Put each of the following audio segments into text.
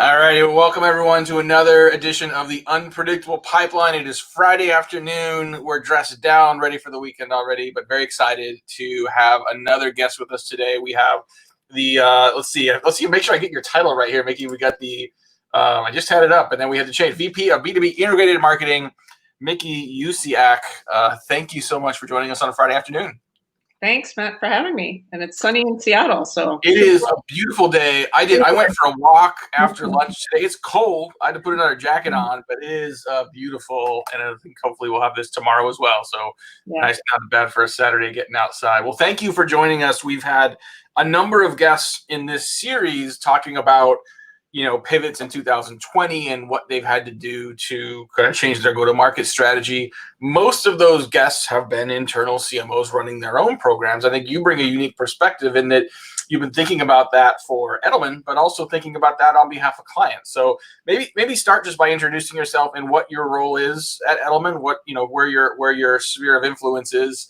All right, welcome everyone to another edition of the Unpredictable Pipeline. It is Friday afternoon. We're dressed down, ready for the weekend already, but very excited to have another guest with us today. We have the let's see, make sure I get your title right here, Miki. We got the I just had it up, and then we had to change VP of B2B Integrated Marketing, Miki Usyak. Thank you so much for joining us on a Friday afternoon. Thanks, Matt, for having me. And it's sunny in Seattle, so it is a beautiful day. I went for a walk after lunch today. It's cold. I had to put another jacket on, but it is beautiful. And I think hopefully we'll have this tomorrow as well. So nice, not bad for a Saturday getting outside. Well, thank you for joining us. We've had a number of guests in this series talking about pivots in 2020 and what they've had to do to kind of change their go-to-market strategy. Most of those guests have been internal CMOs running their own programs. I think you bring a unique perspective in that you've been thinking about that for Edelman, but also thinking about that on behalf of clients. So maybe start just by introducing yourself and what your role is at Edelman, where your sphere of influence is,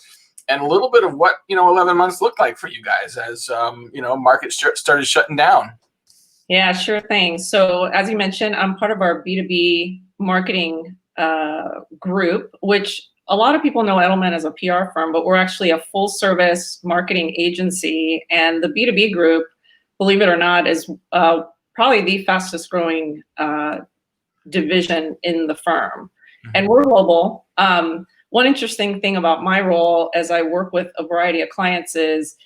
and a little bit of what 11 months looked like for you guys as market started shutting down. Yeah, sure thing. So as you mentioned, I'm part of our B2B marketing group, which a lot of people know Edelman as a PR firm, but we're actually a full service marketing agency. And the B2B group, believe it or not, is probably the fastest growing division in the firm. And we're global. One interesting thing about my role as I work with a variety of clients is,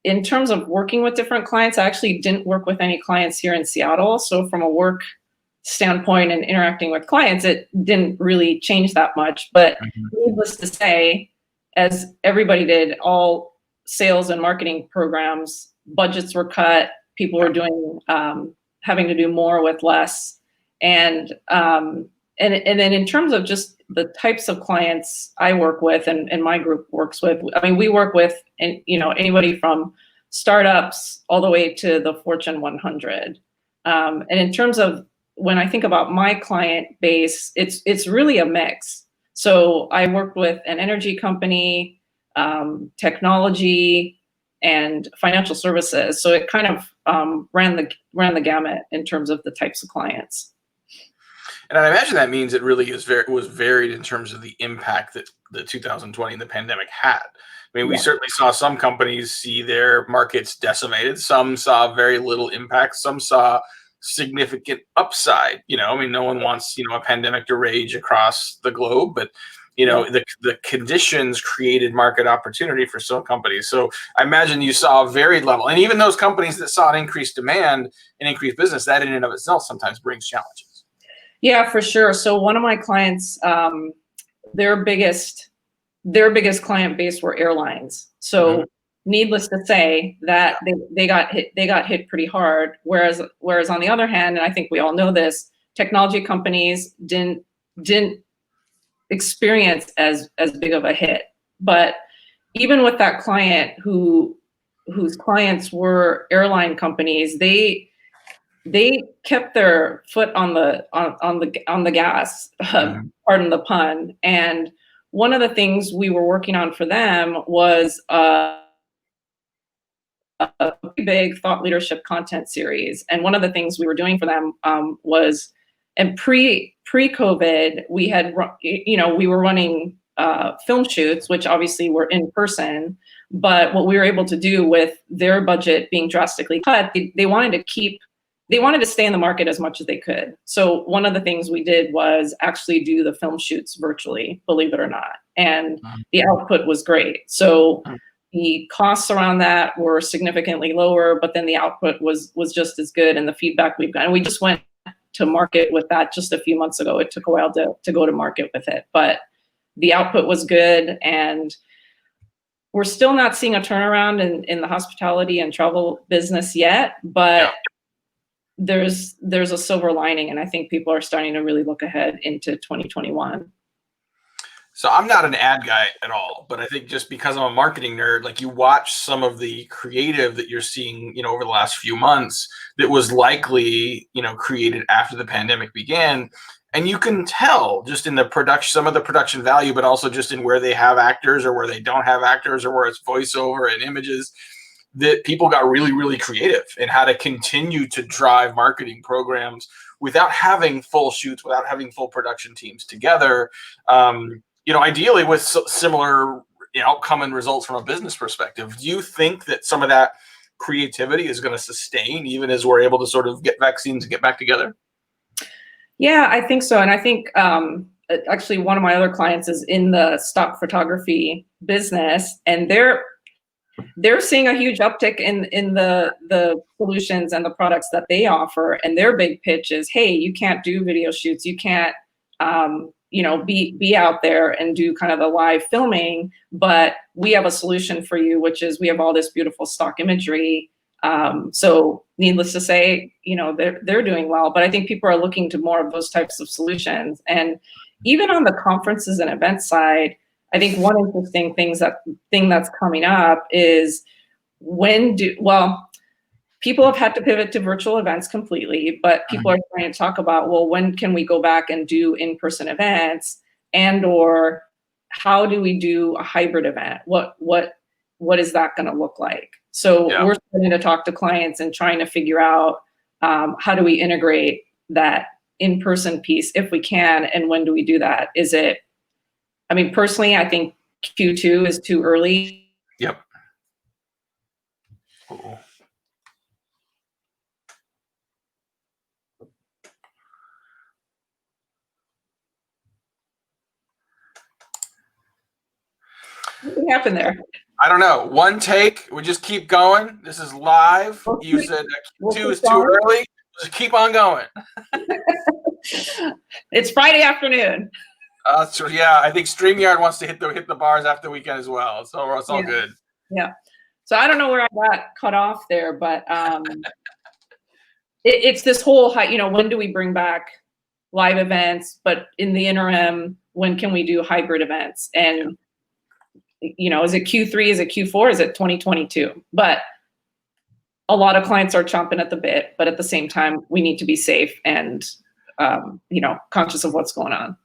in terms of working with different clients, I actually didn't work with any clients here in Seattle. So from a work standpoint and interacting with clients, it didn't really change that much. But needless to say, as everybody did, all sales and marketing programs, budgets were cut, people were doing, having to do more with less. And then in terms of just the types of clients I work with and my group works with, I mean, we work with anybody from startups all the way to the Fortune 100. And in terms of when I think about my client base, it's really a mix. So I worked with an energy company, technology, and financial services. So it kind of ran the gamut in terms of the types of clients. And I imagine that means it really was varied in terms of the impact that the 2020 and the pandemic had. I mean, we certainly saw some companies see their markets decimated. Some saw very little impact. Some saw significant upside. I mean, no one wants, a pandemic to rage across the globe, but the conditions created market opportunity for some companies. So I imagine you saw a varied level. And even those companies that saw an increased demand and increased business, that in and of itself sometimes brings challenges. Yeah, for sure. So one of my clients, their biggest client base were airlines. So needless to say that they got hit pretty hard. Whereas on the other hand, and I think we all know this, technology companies didn't experience as big of a hit. But even with that client whose clients were airline companies, they kept their foot on the gas, pardon the pun. And one of the things we were working on for them was a big thought leadership content series. And one of the things we were doing for them was, and pre-COVID, we were running film shoots, which obviously were in person. But what we were able to do with their budget being drastically cut, they wanted to stay in the market as much as they could. So one of the things we did was actually do the film shoots virtually, believe it or not. And the output was great. So the costs around that were significantly lower, but then the output was just as good. And the feedback we've gotten, we just went to market with that just a few months ago. It took a while to go to market with it, but the output was good. And we're still not seeing a turnaround in the hospitality and travel business yet, but there's a silver lining, and I think people are starting to really look ahead into 2021. So I'm not an ad guy at all, but I think just because I'm a marketing nerd, like you watch some of the creative that you're seeing, over the last few months that was likely, created after the pandemic began. And you can tell just in the production, some of the production value, but also just in where they have actors or where they don't have actors or where it's voiceover and images. that people got really, really creative in how to continue to drive marketing programs without having full shoots, without having full production teams together. Ideally with similar outcome and results from a business perspective. Do you think that some of that creativity is going to sustain even as we're able to sort of get vaccines and get back together? Yeah, I think so. And I think actually one of my other clients is in the stock photography business, and they're seeing a huge uptick in the solutions and the products that they offer. And their big pitch is, hey, you can't do video shoots. You can't, be out there and do kind of the live filming, but we have a solution for you, which is we have all this beautiful stock imagery. So needless to say, they're doing well, but I think people are looking to more of those types of solutions. And even on the conferences and event side, I think one interesting thing that's coming up is people have had to pivot to virtual events completely, but people are trying to talk about, well, when can we go back and do in-person events, or how do we do a hybrid event? What is that going to look like? So we're starting to talk to clients and trying to figure out how do we integrate that in-person piece if we can, and when do we do that? Personally, I think Q2 is too early. Yep. Uh-oh. What happened there? I don't know. One take. We just keep going. This is live. You said Q2 is too early. Just keep on going. It's Friday afternoon. So yeah, I think StreamYard wants to hit the bars after the weekend as well. So it's all good. Yeah. So I don't know where I got cut off there, but it's this whole, when do we bring back live events? But in the interim, when can we do hybrid events? And is it Q3? Is it Q4? Is it 2022? But a lot of clients are chomping at the bit, but at the same time, we need to be safe and, conscious of what's going on.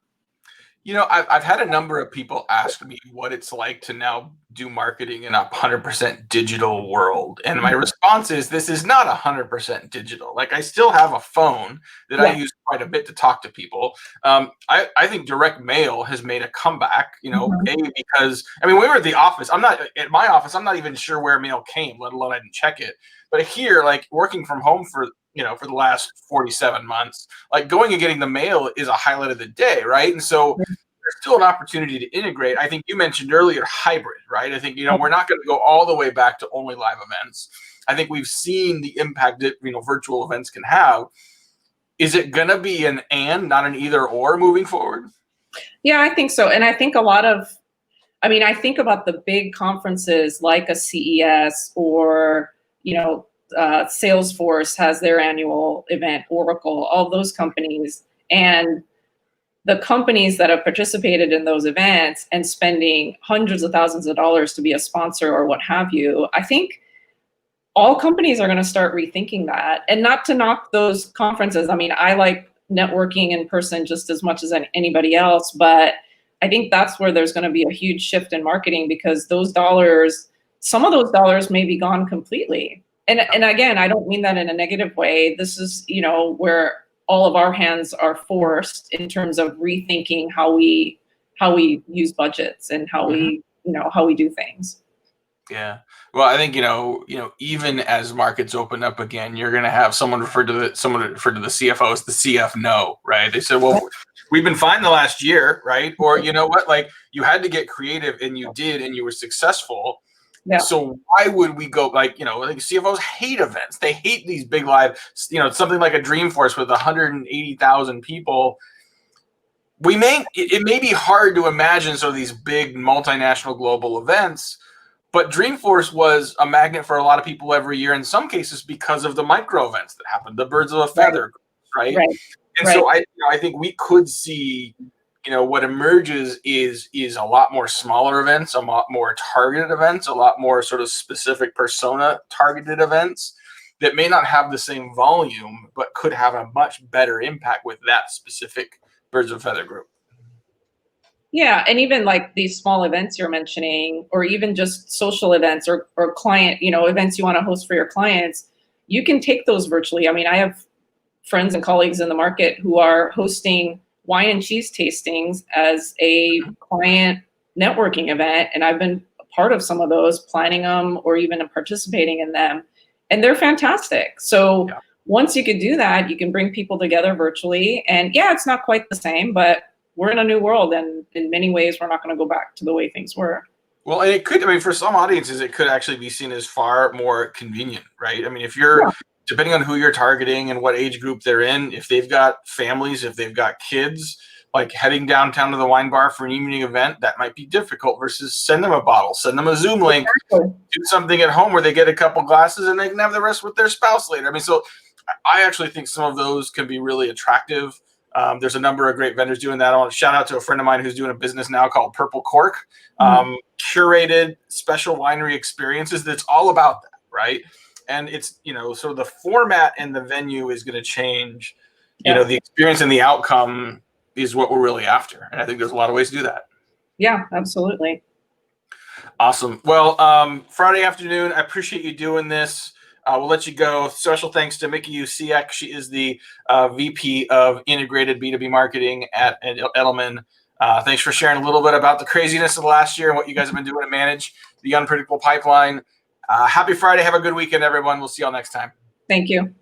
I've had a number of people ask me what it's like to now do marketing in a 100% digital world. And my response is, this is not 100% digital. Like, I still have a phone that I use quite a bit to talk to people. I think direct mail has made a comeback, because, we were at the office. At my office, I'm not even sure where mail came, let alone I didn't check it. But here, like, working from home for the last 47 months, like, going and getting the mail is a highlight of the day, right? And so there's still an opportunity to integrate. I think you mentioned earlier hybrid, right? I think, we're not going to go all the way back to only live events. I think we've seen the impact that, virtual events can have. Is it going to be an and, not an either or moving forward? Yeah, I think so. And I think I think about the big conferences like a CES or, Salesforce has their annual event, Oracle, all those companies. And the companies that have participated in those events and spending hundreds of thousands of dollars to be a sponsor or what have you, I think all companies are going to start rethinking that. And not to knock those conferences. I like networking in person just as much as anybody else, but I think that's where there's going to be a huge shift in marketing, because some of those dollars may be gone completely. And again, I don't mean that in a negative way. This is, where all of our hands are forced in terms of rethinking how we use budgets and how we do things. Yeah. Well, I think, even as markets open up again, you're going to have someone refer to the CFO as the CF no, right? They said, well, we've been fine the last year, right? Or, you know what, like, you had to get creative and you did, and you were successful. Yeah. So why would we go, like, like CFOs hate events. They hate these big live, something like a Dreamforce with 180,000 people. It may be hard to imagine sort of these big multinational global events, but Dreamforce was a magnet for a lot of people every year, in some cases because of the micro events that happened, the birds of a feather, right? And so I think we could see, what emerges is a lot more smaller events, a lot more targeted events, a lot more sort of specific persona targeted events that may not have the same volume, but could have a much better impact with that specific birds of a feather group. Yeah, and even like these small events you're mentioning, or even just social events or client, events you want to host for your clients, you can take those virtually. I mean, I have friends and colleagues in the market who are hosting wine and cheese tastings as a client networking event, and I've been a part of some of those, planning them or even participating in them, and they're fantastic. So Yeah. once you could do that, you can bring people together virtually, and yeah, it's not quite the same, but we're in a new world, and in many ways, we're not going to go back to the way things were. Well, and it could, I mean, for some audiences, it could actually be seen as far more convenient, right? I mean, if you're, depending on who you're targeting and what age group they're in, if they've got families, if they've got kids, like heading downtown to the wine bar for an evening event, that might be difficult versus send them a bottle, send them a Zoom link, do something at home where they get a couple glasses and they can have the rest with their spouse later. I mean, so I actually think some of those can be really attractive. There's a number of great vendors doing that. I want to shout out to a friend of mine who's doing a business now called Purple Cork, curated special winery experiences. That's all about that, right? And it's, so the format and the venue is going to change. The experience and the outcome is what we're really after. And I think there's a lot of ways to do that. Yeah, absolutely. Awesome. Well, Friday afternoon, I appreciate you doing this. We'll let you go. Special thanks to Miki Usyak. She is the VP of Integrated B2B Marketing at Edelman. Thanks for sharing a little bit about the craziness of the last year and what you guys have been doing to manage the unpredictable pipeline. Happy Friday. Have a good weekend, everyone. We'll see y'all next time. Thank you.